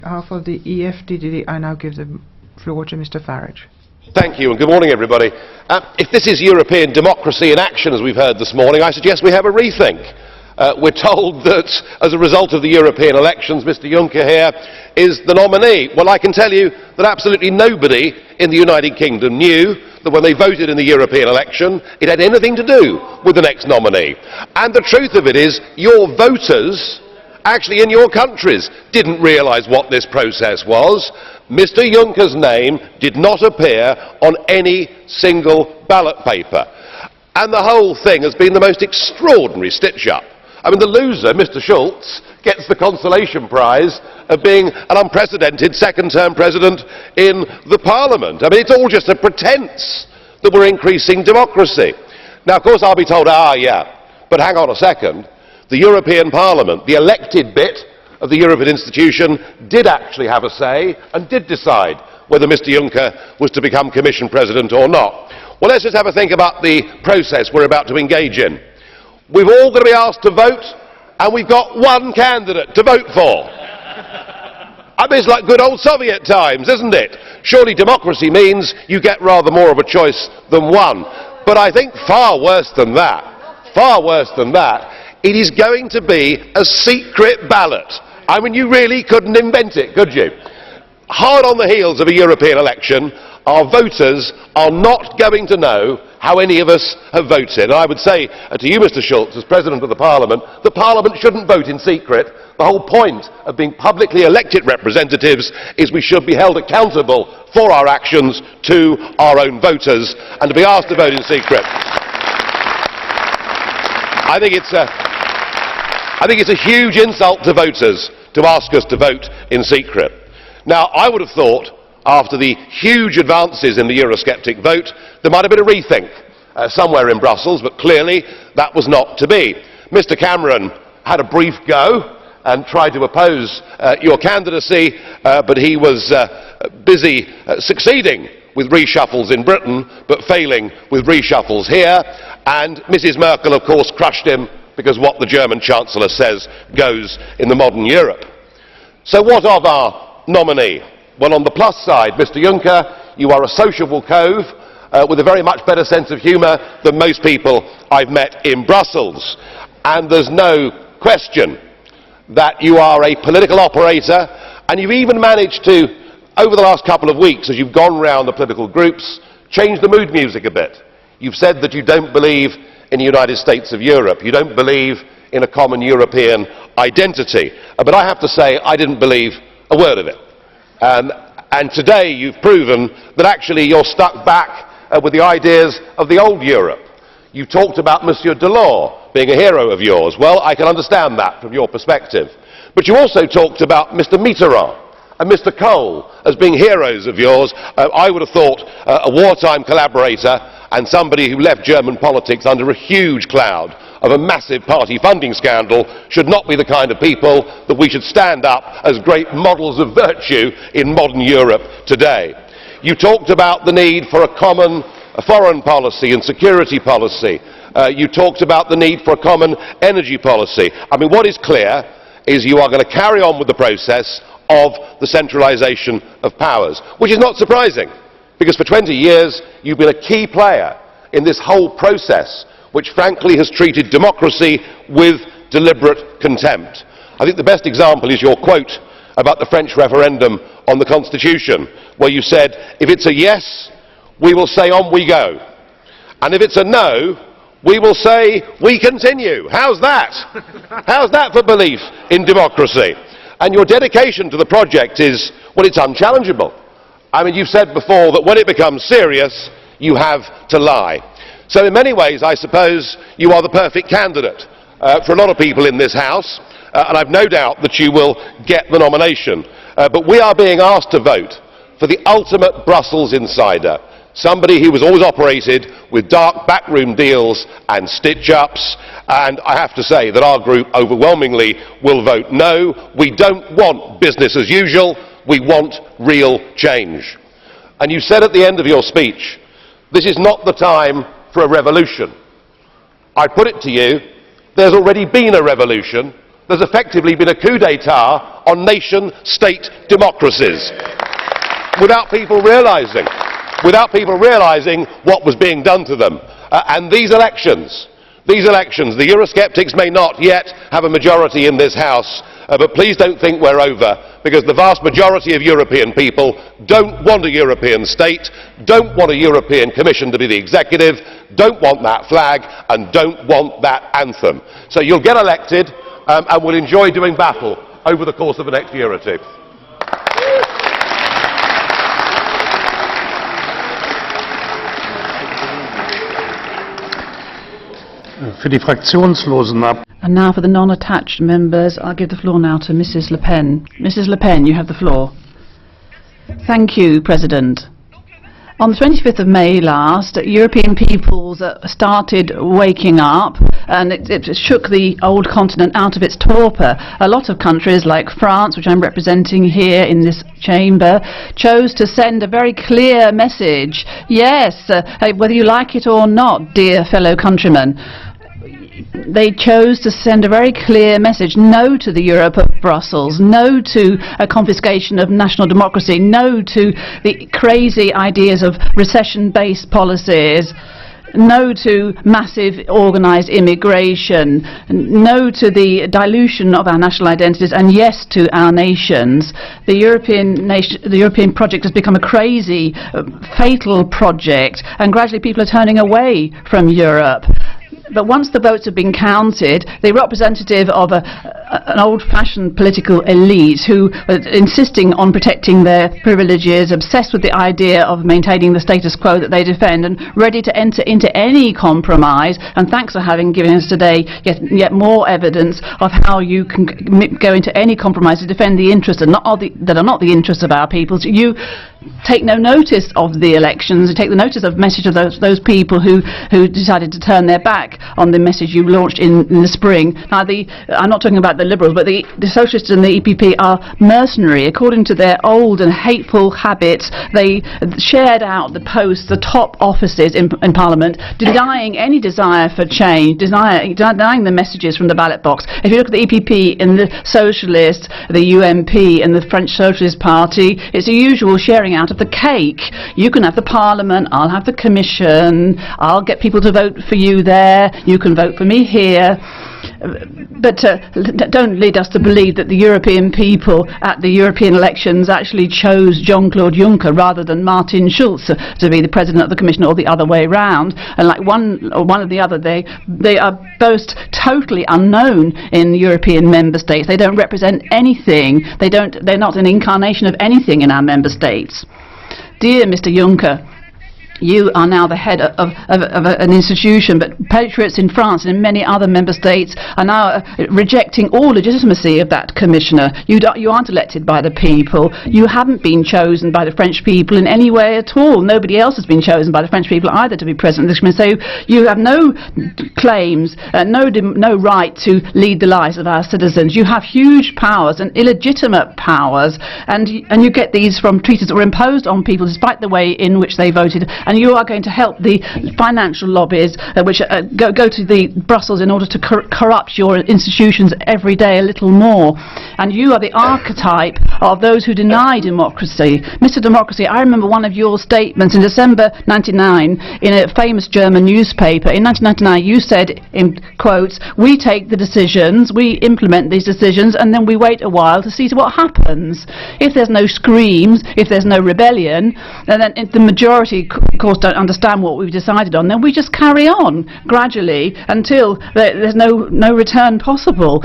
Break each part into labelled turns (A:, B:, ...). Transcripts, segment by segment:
A: behalf of the EFDD, I now give the floor to Mr. Farage.
B: Thank you, and good morning, everybody. If this is European democracy in action, as we've heard this morning, I suggest we have a rethink. We're told that, as a result of the European elections, Mr. Juncker here is the nominee. Well, I can tell you that absolutely nobody in the United Kingdom knew that when they voted in the European election, it had anything to do with the next nominee. And the truth of it is, your voters, actually in your countries, didn't realise what this process was. Mr. Juncker's name did not appear on any single ballot paper. And the whole thing has been the most extraordinary stitch-up. I mean, the loser, Mr. Schulz, gets the consolation prize of being an unprecedented second-term president in the Parliament. I mean, it's all just a pretence that we're increasing democracy. Now, of course, I'll be told, but hang on a second. The European Parliament, the elected bit of the European institution, did actually have a say and did decide whether Mr. Juncker was to become Commission President or not. Well, let's just have a think about the process we're about to engage in. We've all got to be asked to vote, and we've got one candidate to vote for. I mean, it's like good old Soviet times, isn't it? Surely democracy means you get rather more of a choice than one. But I think far worse than that, it is going to be a secret ballot. I mean, you really couldn't invent it, could you? Hard on the heels of a European election, our voters are not going to know how any of us have voted. And I would say to you, Mr. Schulz, as President of the Parliament shouldn't vote in secret. The whole point of being publicly elected representatives is we should be held accountable for our actions to our own voters, and to be asked to vote in secret, I think it's a huge insult to voters to ask us to vote in secret. Now, I would have thought, after the huge advances in the Eurosceptic vote, there might have been a rethink somewhere in Brussels, but clearly that was not to be. Mr. Cameron had a brief go and tried to oppose your candidacy, but he was busy succeeding with reshuffles in Britain, but failing with reshuffles here. And Mrs. Merkel, of course, crushed him, because what the German Chancellor says goes in the modern Europe. So what of our nominee? Well, on the plus side, Mr. Juncker, you are a sociable cove with a very much better sense of humour than most people I've met in Brussels. And there's no question that you are a political operator, and you've even managed to, over the last couple of weeks, as you've gone round the political groups, change the mood music a bit. You've said that you don't believe in the United States of Europe. You don't believe in a common European identity. But I have to say, I didn't believe a word of it. And today you've proven that actually you're stuck back with the ideas of the old Europe. You talked about Monsieur Delors being a hero of yours. Well, I can understand that from your perspective. But you also talked about Mr. Mitterrand and Mr. Kohl as being heroes of yours. I would have thought a wartime collaborator and somebody who left German politics under a huge cloud of a massive party funding scandal should not be the kind of people that we should stand up as great models of virtue in modern Europe today. You talked about the need for a common foreign policy and security policy. You talked about the need for a common energy policy. I mean, what is clear is you are going to carry on with the process of the centralisation of powers, which is not surprising, because for 20 years you've been a key player in this whole process, which frankly has treated democracy with deliberate contempt. I think the best example is your quote about the French referendum on the Constitution, where you said, if it's a yes, we will say on we go. And if it's a no, we will say we continue. How's that? How's that for belief in democracy? And your dedication to the project is, well, it's unchallengeable. I mean, you've said before that when it becomes serious, you have to lie. So in many ways, I suppose, you are the perfect candidate for a lot of people in this House, and I've no doubt that you will get the nomination. But we are being asked to vote for the ultimate Brussels insider, somebody who has always operated with dark backroom deals and stitch-ups, and I have to say that our group overwhelmingly will vote no. We don't want business as usual, we want real change. And you said at the end of your speech, this is not the time for a revolution. I put it to you, there's already been a revolution there's effectively been a coup d'etat on nation-state democracies without people realising what was being done to them. And these elections, the Eurosceptics may not yet have a majority in this House, but please don't think we're over, because the vast majority of European people don't want a European state, don't want a European Commission to be the executive, don't want that flag and don't want that anthem. So you'll get elected and we'll enjoy doing battle over the course of the next year or two.
C: And now for the non-attached members, I'll give the floor now to Mrs. Le Pen. Mrs. Le Pen, you have the floor. Thank you, President. On the 25th of May last, European peoples started waking up, and it shook the old continent out of its torpor. A lot of countries like France, which I'm representing here in this chamber, chose to send a very clear message. Yes, whether you like it or not, dear fellow countrymen, they chose to send a very clear message: no to the Europe of Brussels, no to a confiscation of national democracy, no to the crazy ideas of recession-based policies, no to massive organised immigration, no to the dilution of our national identities, and yes to our nations. The European project has become a crazy, fatal project, and gradually people are turning away from Europe. But once the votes have been counted, the representative of an old-fashioned political elite who were insisting on protecting their privileges, obsessed with the idea of maintaining the status quo that they defend, and ready to enter into any compromise, and thanks for having given us today yet more evidence of how you can go into any compromise to defend the interests that are not the interests of our peoples. You take no notice of the elections, you take the notice of the message of those people who decided to turn their back on the message you launched in the spring. Now, I'm not talking about the Liberals, but the Socialists and the EPP are mercenary. According to their old and hateful habits, they shared out the posts, the top offices in Parliament, denying any desire for change, denying the messages from the ballot box. If you look at the EPP and the Socialists, the UMP and the French Socialist Party, it's the usual sharing out of the cake. You can have the Parliament, I'll have the Commission, I'll get people to vote for you there, you can vote for me here. But don't lead us to believe that the European people at the European elections actually chose Jean-Claude Juncker rather than Martin Schulz to be the President of the Commission, or the other way round. And like one or the other, they are both totally unknown in European member states. They don't represent anything. They're not an incarnation of anything in our member states. Dear Mr. Juncker, you are now the head of an institution, but patriots in France and in many other member states are now rejecting all legitimacy of that commissioner. You aren't elected by the people. You haven't been chosen by the French people in any way at all. Nobody else has been chosen by the French people either to be president of the commission. So you have no claims, no right to lead the lives of our citizens. You have huge powers and illegitimate powers, and you get these from treaties that were imposed on people despite the way in which they voted. And you are going to help the financial lobbies which go to the Brussels in order to corrupt your institutions every day a little more. And you are the archetype of those who deny democracy. Mr. Democracy, I remember one of your statements in December 1999 in a famous German newspaper. In 1999 you said, in quotes, "We take the decisions, we implement these decisions, and then we wait a while to see what happens. If there's no screams, if there's no rebellion, and then the majority of course don't understand what we've decided on, then we just carry on gradually until there's no return possible."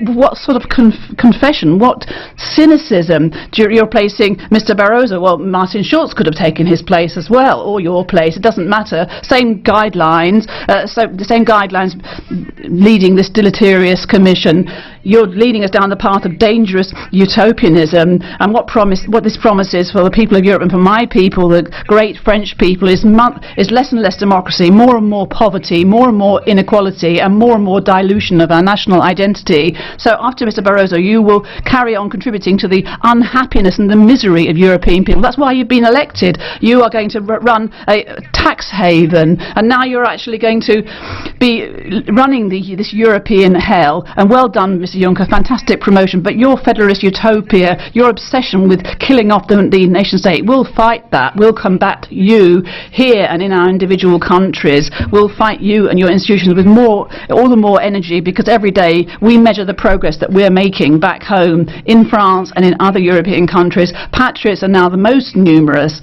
C: What sort of confession, what cynicism you're placing Mr. Barroso? Well, Martin Schulz could have taken his place as well, or your place, it doesn't matter. Same guidelines, the same guidelines leading this deleterious commission. You're leading us down the path of dangerous utopianism, and what this promises for the people of Europe and for my people, the great French people, is less and less democracy, more and more poverty, more and more inequality, and more dilution of our national identity. So after Mr. Barroso, you will carry on contributing to the unhappiness and the misery of European people. That's why you've been elected. You are going to run a tax haven, and now you're actually going to be running this European hell. And well done, Mr Juncker, fantastic promotion, but your federalist utopia, your obsession with killing off the nation state, we'll fight that. We'll combat you here and in our individual countries. We'll fight you and your institutions with all the more energy, because every day we measure the progress that we're making back home in France and in other European countries. Patriots are now the most numerous.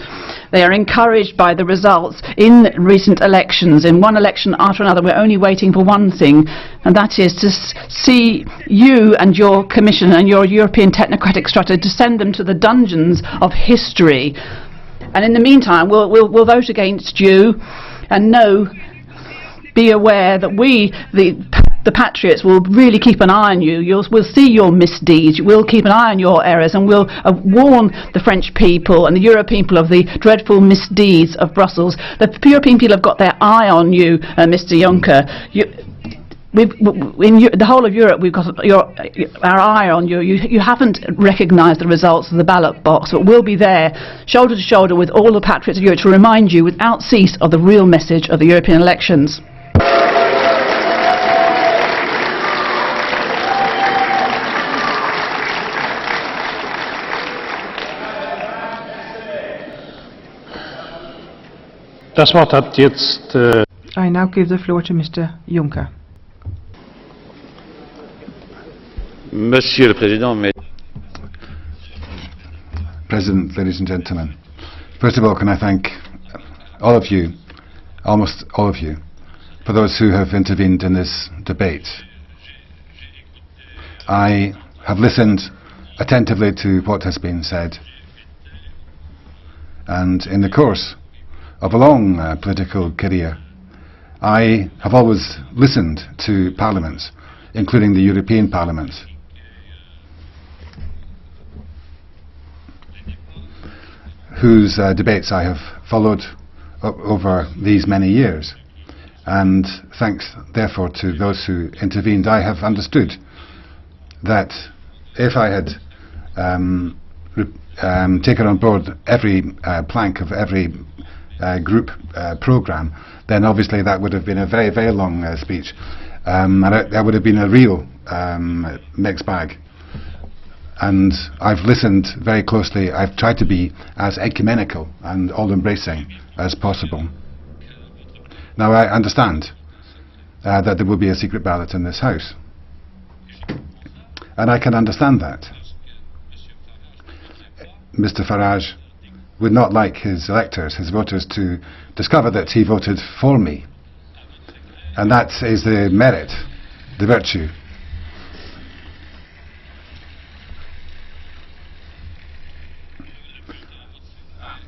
C: They are encouraged by the results in recent elections. In one election after another, we're only waiting for one thing, and that is to see you and your Commission and your European technocratic structure to send them to the dungeons of history. And in the meantime, we'll vote against you, and be aware that we, the Patriots, will really keep an eye on you. We'll see your misdeeds, we'll keep an eye on your errors, and we'll warn the French people and the European people of the dreadful misdeeds of Brussels. The European people have got their eye on you, Mr Juncker. In the whole of Europe, we've got our eye on you. You haven't recognised the results of the ballot box, but we'll be there, shoulder to shoulder with all the Patriots of Europe, to remind you without cease of the real message of the European elections.
D: Das Wort hat jetzt
A: I now give the floor to Mr Juncker.
E: Monsieur le Président,
F: President, ladies and gentlemen, first of all, can I thank all of you, almost all of you, for those who have intervened in this debate. I have listened attentively to what has been said, and in the course of a long political career, I have always listened to parliaments, including the European Parliament, whose debates I have followed over these many years. And thanks therefore to those who intervened, I have understood that if I had taken on board every plank of every group programme, then obviously that would have been a very, very long speech, and that would have been a real mixed bag. And I've listened very closely. I've tried to be as ecumenical and all-embracing as possible. Now I understand that there will be a secret ballot in this House, and I can understand that. Mr Farage would not like his electors, his voters, to discover that he voted for me, and that is the merit, the virtue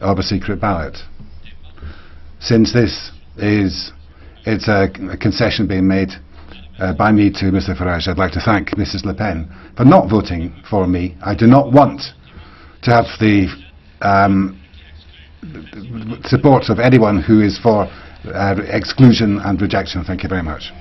F: of a secret ballot. Since it's a concession being made by me to Mr Farage, I'd like to thank Mrs Le Pen for not voting for me. I do not want to have the support of anyone who is for exclusion and rejection. Thank you very much.